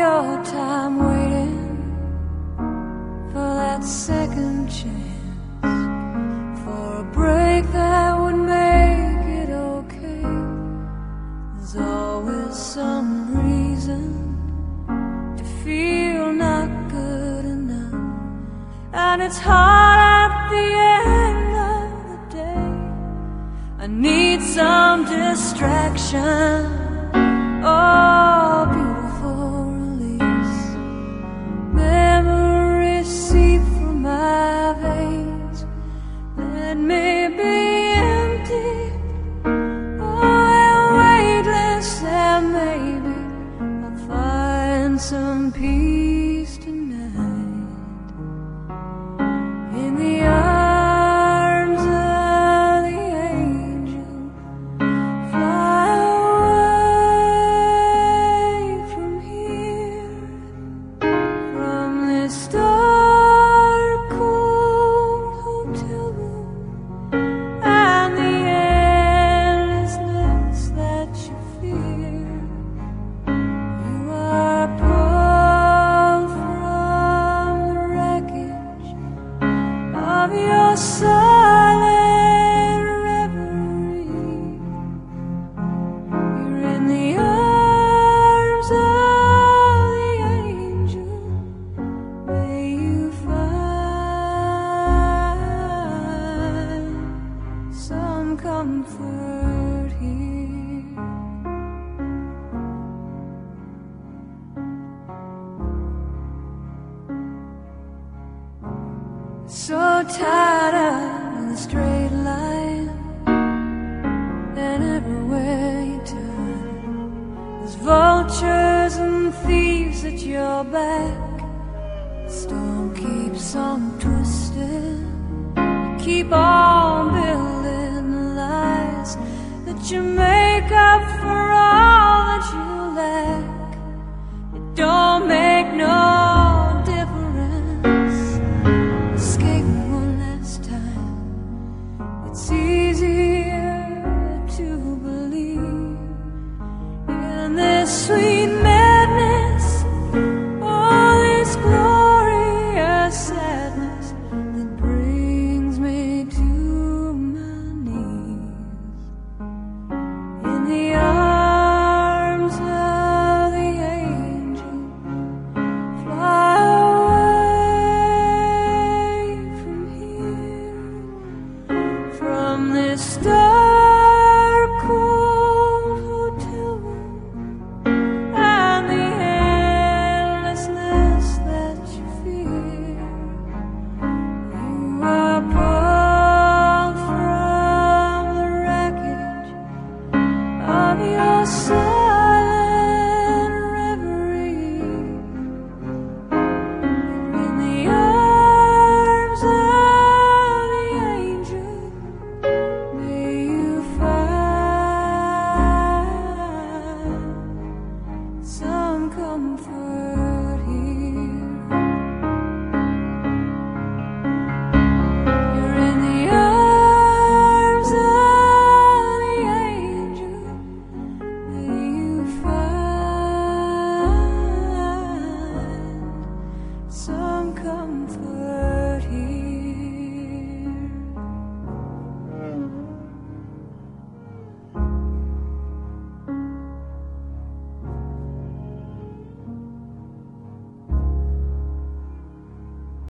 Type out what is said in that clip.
your time waiting for that second chance, for a break that would make it okay. There's always some reason to feel not good enough, and it's hard at the end of the day. I need some distraction. Oh, beautiful release. Memories seep through my veins. Let me be empty, oh, and weightless, and maybe I'll find some peace tonight in the arms of the angel. Fly away from here, from this dark, cold hotel room, and the endlessness that you fear. You are pulled from the wreckage of your silent reverie. You're in the arms of the angel. May you find some comfort here. So tired of the straight line, and everywhere you turn, there's vultures and thieves at your back. The storm keeps on twisting. You keep on building the lies that you make up